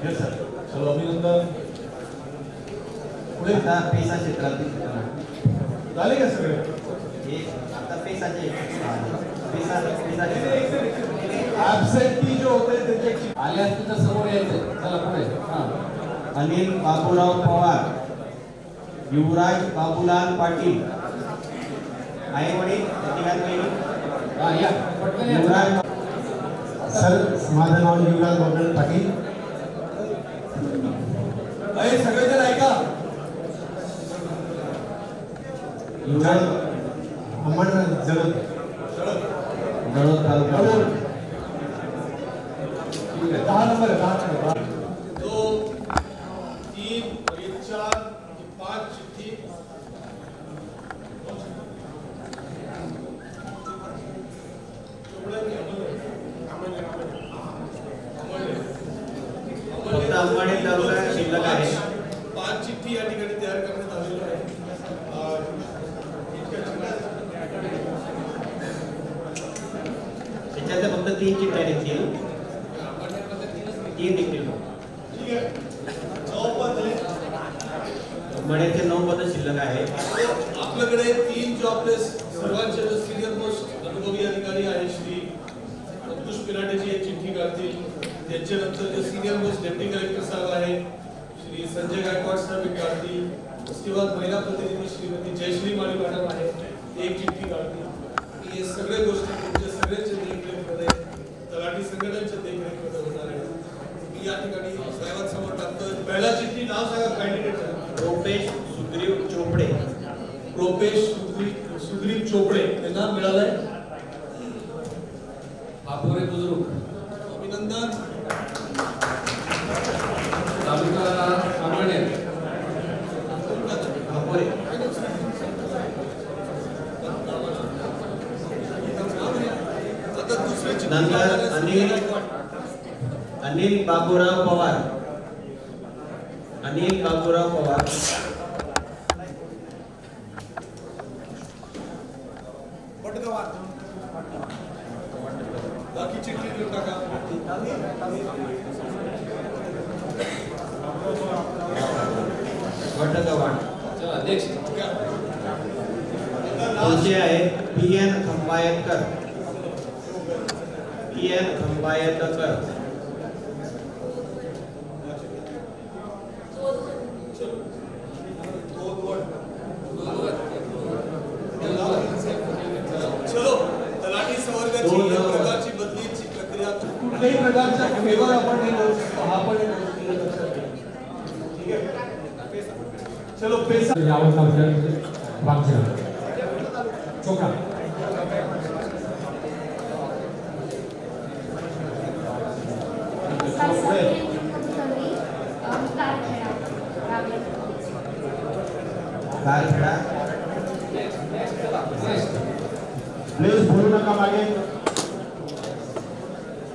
Speaker 5: Yes sir. चलो अभिनंदन. पुढे
Speaker 2: आता पेसा क्षेत्रातील
Speaker 5: झाले का सगळे.
Speaker 2: आता पेसाचे
Speaker 5: ऍब्सेंटी जो होते त्याचे
Speaker 3: आले असते तर समोर यायचे. चला पुढे.
Speaker 2: अनिल बाबूराव पवार. युवराज बाबूलाल पाटील. आई वडील
Speaker 8: युवराज. सर माझं नाव युवराज बाबूलाल पाटील.
Speaker 5: अरे सगळेजण ऐका.
Speaker 8: युवराज अमळनेर जळगाव
Speaker 2: तालुका.
Speaker 5: 10 नंबर आहे. 2 3 4 5 चिठ्ठी.
Speaker 2: फक्त अंबाडी तालुका शिल्लक आहे.
Speaker 5: 5 चिठ्ठी या ठिकाणी तयार करण्यात आलेल्या आहे.
Speaker 2: त्याच्यात फक्त 3 चिठ्ठ्या निघतील. 3 निघतील.
Speaker 5: ठीक आहे. 9 पद आहे.
Speaker 2: अंबाडीचे 9 पद शिल्लक आहे.
Speaker 5: आपल्याकडे 3 जो आपले सर्वांचे सिनियर मोस्ट अनुभवी अधिकारी आहे श्री संतोष पिराटेची एक चिठ्ठी काढतील. त्याच्यानंतर जे सिनियर मोस्ट डेप्टी कलेक्टर साहेब आहे श्री संजय गायकवाड साहेब एक काढतील. उसके बाद महिला प्रतिनिधी श्रीमती जयश्री माळी मॅडम आहे एक चिठ्ठी काढतील. हे सगळे गोष्टी तुमच्या सगळ्यांच्या देखरेखमध्ये तलाठी संघटनेच्या देखरेखमध्ये होणार आहे. मी या ठिकाणी साहेबांसमोर टाकतो. पहिला चिठ्ठी नाव सांगा कॅन्डिडेट.
Speaker 2: रुपेश सुग्रीव चोपडे.
Speaker 5: रुपेश सुग्रीव चोपडे हे नाव मिळालंय.
Speaker 3: बापुरे बुजुर्ग.
Speaker 5: अभिनंदन.
Speaker 3: तालुका अमळनेर.
Speaker 2: बापुरे. नंतर अनिल बाबूराव पवार.
Speaker 5: बाकी चिठ्ठी देऊन टाका.
Speaker 2: वटगवाड.
Speaker 3: चला नेक्स्ट.
Speaker 2: पुढचे आहे PN खंबायतकर.
Speaker 5: फेवर आपण हे करू शकतो, हा पण एक गोष्ट लक्षात घ्या. ठीक आहे, चलो पैसा
Speaker 21: यावत तालुक्यामध्ये वाघजिरा चोपडा
Speaker 2: कारखेडा. प्लीज बोलू नका मागे.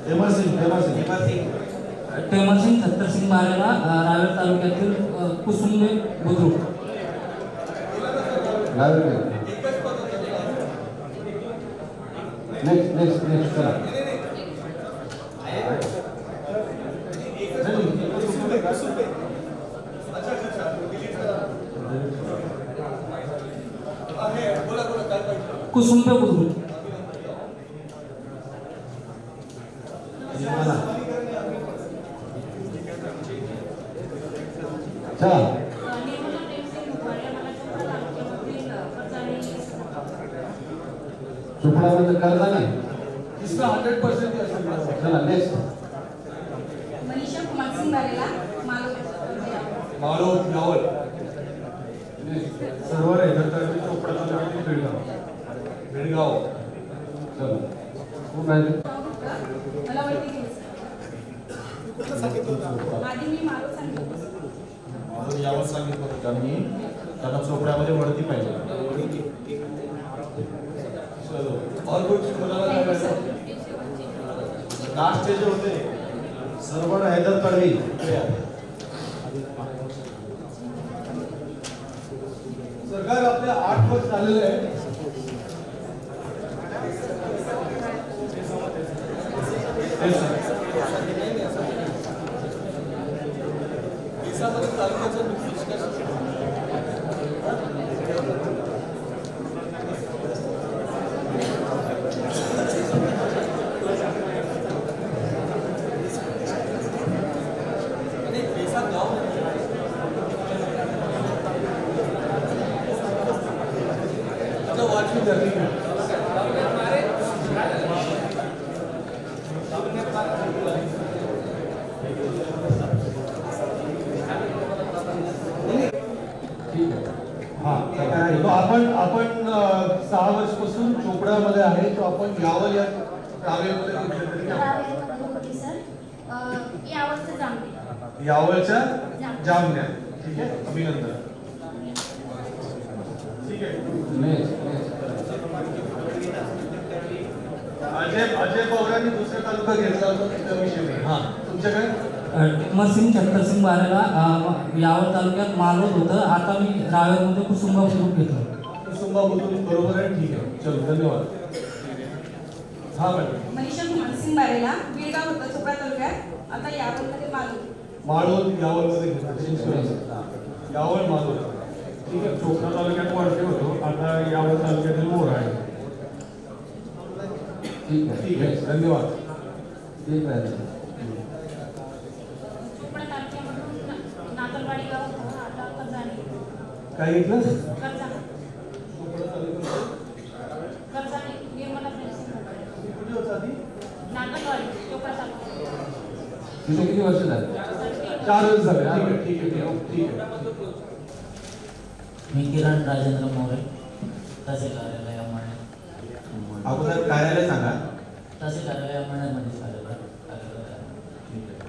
Speaker 2: हेमरसिंग
Speaker 11: टेमरसिंग छत्रसिंग बारेला रावेर तालुक्यातील कुसुंबे बुद्रुक.
Speaker 3: नेक्स्ट चला.
Speaker 11: कुसुंबे बुद्रुक.
Speaker 3: चला. चोपडामध्ये करता नाही.
Speaker 5: इसमें 100%
Speaker 3: चला नेक्स्ट.
Speaker 12: मनीषा कुमार सिंह बारेला
Speaker 5: मालो यावल.
Speaker 17: सर्व रहित चोपडा तालुक्यातील बेळगाव.
Speaker 3: चलो कोण राहिले?
Speaker 12: मला वैदिक आधी मी मालो सांगितलं.
Speaker 17: मालो यावं सांगितलं होतं त्यांनी, त्यांना चोपड्यामध्ये वरती पाहिजे.
Speaker 5: चलो और कुछ बोलायला लास्टचे जे होते
Speaker 8: सरवण हैदर तडवी.
Speaker 5: सरकार आपल्या 8 वर्ष झालेले आहे. आपण 6 वर्षापासून चोपड्यामध्ये आहे, तो आपण यावल या रावेमध्ये यावलच्या जामण्या. ठीक आहे, अभिनंदन. ठीक आहे, अजय पवारांनी दुसरा तालुका घेतला होता त्याविषयी. हा तुमच्याकडे
Speaker 11: टेमरसिंग छत्रसिंग बारेला यावल तालुक्यात मालोद होतं. आता मी रावेरमध्ये कुसुंबा बुद्रुक घेतलं.
Speaker 5: कुसुंबा बुद्रुक बरोबर आहे. ठीक आहे, चलो धन्यवाद. हा मॅडम.
Speaker 12: मनीषा कुमार सिंह बारेला बेळगाव होतं चोपडा तालुक्यात, आता यावलमध्ये
Speaker 5: मालोद यावलमध्ये घेतलं. यावल मालोद.
Speaker 17: ठीक आहे, चोपडा तालुक्यात वरती होतो, आता यावल तालुक्यातील मोर आहे.
Speaker 5: ठीक आहे, धन्यवाद.
Speaker 3: ठीक आहे.
Speaker 13: चोपडा तालुक्यामधून नातलवाडी गाव होतं, आता कर्जाने.
Speaker 5: काय घेतलं?
Speaker 13: कर्जाने निर्मला
Speaker 5: कुठे होता ती?
Speaker 13: नातलवाडी चोपडा तालुका.
Speaker 3: तिथे किती वर्ष झाले?
Speaker 5: 4 वर्ष झाले. ठीक आहे.
Speaker 11: मी किरण राजेंद्र मोरे, तहसील कार्यालय अमळनेर.
Speaker 2: अगोदर कार्यालय सांगा.
Speaker 11: तहसील कार्यालय अमळनेरमध्ये कार्यरत आहे.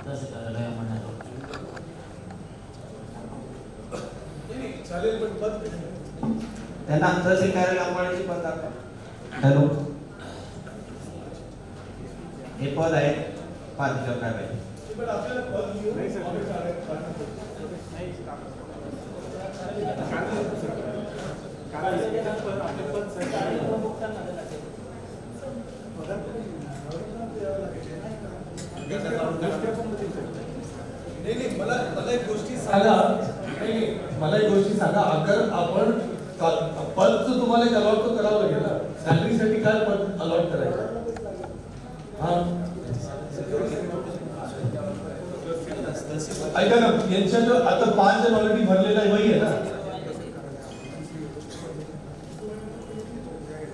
Speaker 11: तहसील कार्यालय अमळनेर.
Speaker 5: चालेल, पण पद
Speaker 2: त्यांना तहसील कार्यालय अंबाडीची पद दाखवा. हॅलो, हे पद आहे. पाच काय पाहिजे.
Speaker 5: पण आपल्याला पद घेऊन नाही, मला एक गोष्टी सांगा. मला एक गोष्टी सांगा. अगर आपण पदचं तुम्हाला एक अलॉट तर करावं लागेल ना. सॅलरीसाठी काय पद अलॉट करायचं? ऐका ना, यांच्यात आता 5 जण ऑलरेडी भरलेला आहे ना.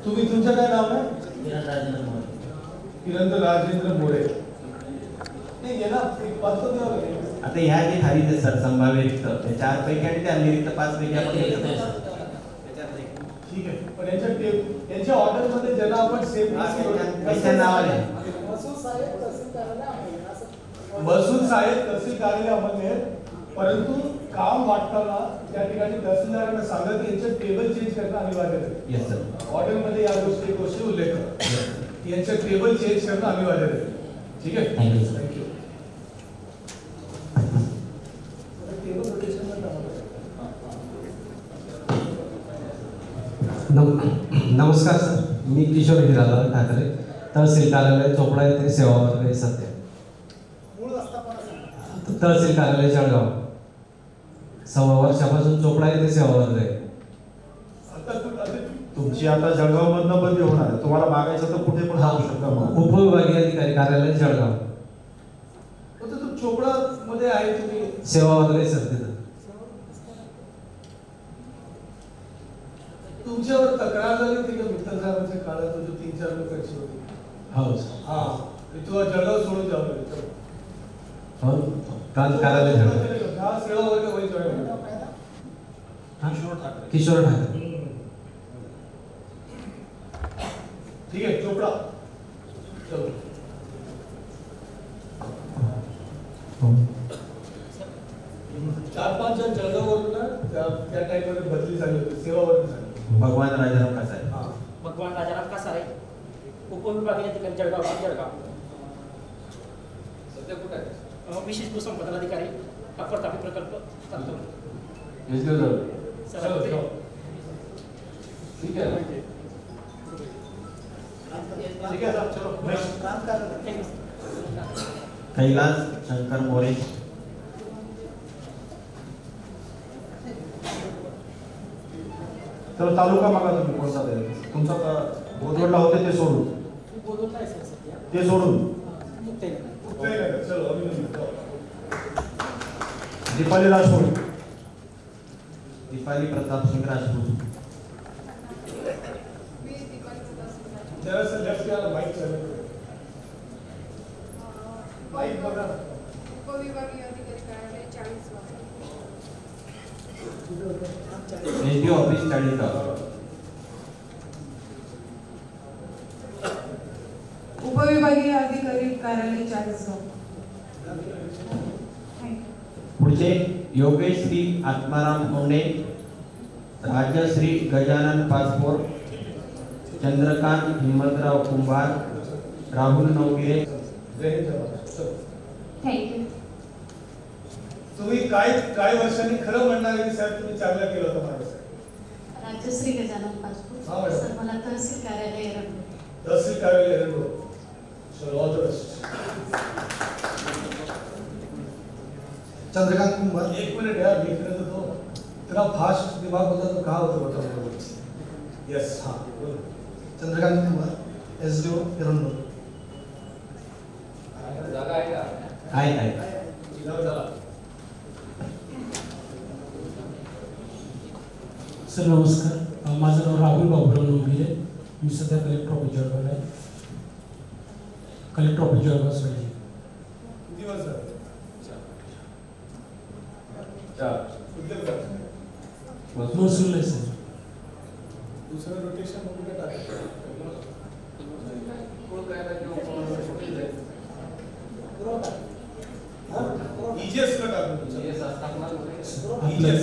Speaker 5: तुमचं काय नाव आहे?
Speaker 11: किरण राजेंद्र मोरे.
Speaker 5: किरण राजेंद्र मोरे. नाही, ये ना पाचतो द्यावं लागेल.
Speaker 2: आता ह्या जे खाली आहेत सर संभाव्य रिक्त ते 4 पैकी आणि त्या अतिरिक्त 5 पैकी आपण घेतो.
Speaker 5: ठीक आहे. पण यांच्या ऑर्डर मध्ये ज्यांना आपण सेम
Speaker 2: त्यांच्या नावाने
Speaker 5: महसूल साहेब तहसील कार्यालय अहमदनगर, परंतु काम वाटताना त्या ठिकाणी तहसीलदारांना सांगा की यांचे टेबल चेंज करणं अनिवार्य आहे.
Speaker 2: Yes sir.
Speaker 5: ऑर्डर मध्ये या गोष्टी उल्लेख करा. यांचे टेबल चेंज करणं अनिवार्य आहे. ठीक आहे.
Speaker 2: Thank you sir.
Speaker 5: थँक्यू.
Speaker 4: नमस्कार सर, मी किशोर हिरालाल ठाकरे, तहसील कार्यालय चोपडा येथे सेवा वर्ग आहे सध्या. तहसील कार्यालय जळगाव 6 वर्षापासून चोपडा येथे सेवा वर्ग आहे.
Speaker 17: तुमची आता जळगाव मधनं बंदी होणार आहे. तुम्हाला मागायचं तर कुठे पण जाऊ शकता.
Speaker 4: उपविभागीय अधिकारी कार्यालय जळगाव.
Speaker 5: चोपडा मध्ये आहे तुम्ही
Speaker 4: सेवा वर्ग आहे सर तिथं.
Speaker 5: तुमच्यावर तक्रार झाली होती का मित्तल साहेबांच्या काळात जो 3-4 लोकांची होती?
Speaker 4: हो सर.
Speaker 5: हा तुला जळगाव सोडून जावं लागेल.
Speaker 4: हो कार्यालय जळगाव.
Speaker 5: हा सेवा वर्ग वय
Speaker 4: किशोर ठाकरे.
Speaker 5: ठीक आहे. चोपडा चलो.
Speaker 4: हो.
Speaker 5: 4-5 जण जळगाववरून ना त्या टाइम मध्ये बदली झाली होती. सेवा वर्ग झाली.
Speaker 2: भगवान राजाराम कसाय.
Speaker 18: भगवान राजाराम कसारे, उपविभागीय अधिकारी जळगाव.
Speaker 3: सध्या कुठे आहे?
Speaker 18: विशेष भूसंपादन अधिकारी अप्पर तापी प्रकल्प तातूर.
Speaker 3: ठीक आहे.
Speaker 5: ठीक आहे साहब, चलो
Speaker 2: कैलास शंकर मोरे.
Speaker 17: तर तालुका मागा तुम्ही कोणता तरी तुमचा बोधवडला होते ते सोडून ते सोडून
Speaker 5: चलो
Speaker 17: दीपाली राजपूत.
Speaker 2: दीपाली प्रताप सिंग राजपूत.
Speaker 5: जरा सा लेफ्ट या माइक चालू माइक बघा.
Speaker 12: उपविभागीय अधिकारी कार्यालय 40
Speaker 2: एसडी ऑफिस 40 गाव.
Speaker 20: उपविभागीय अधिकारी कार्यालय 40 गाव.
Speaker 2: पुढचे योगेश श्री आत्माराम होणे, राजश्री गजानन पासपोर, चंद्रकांत हिम्मतराव कुंभार, राहुल नवगिरे.
Speaker 12: थँक्यू.
Speaker 5: तुम्ही काय वर्षांनी खरं म्हणणार की साहेब तुम्ही चांगलं केलं होतं माझ्यासाठी.
Speaker 9: राजश्री गजानन पासपोर्ट सर, मला तहसील कार्यालय एरंडोल.
Speaker 5: तहसील कार्यालय एरंडोल. चलो all the best.
Speaker 7: Chandrakant Kumbhar.
Speaker 5: 1 minute यार, लिख रहे तो तेरा फास्ट दिमाग होता तो कहाँ होता बता. यस हाँ
Speaker 7: चंद्रकांत कुंभार, एसडीओ एरंडोल.
Speaker 3: जागा आहे का?
Speaker 2: आहे.
Speaker 14: सर नमस्कार, माझं नाव राहुल बाबुराव नवगिरे. मी सध्या कलेक्टर ऑफिस जळगाव आहे. कलेक्टर ऑफिस जळगाव पाहिजे.
Speaker 5: किती वर्ष झाले?
Speaker 3: 4.
Speaker 14: महसूल आहे सर.
Speaker 5: दुसरं रोटेशन कुठे टाकायचं? EGS ला टाकू. EGS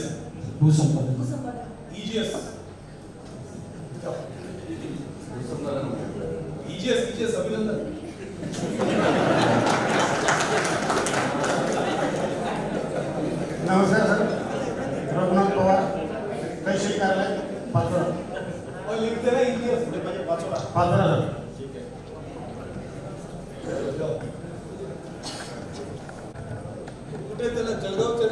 Speaker 14: भूसंपादन.
Speaker 5: EGS अभिनंदन.
Speaker 8: नमस्कार सर, रघुनाथ पवार, तहसील कार्यालय पाचोरा.
Speaker 5: और लिखते ना EGS
Speaker 8: पाचोरा सर.
Speaker 5: कुठे त्याला जळगाव काय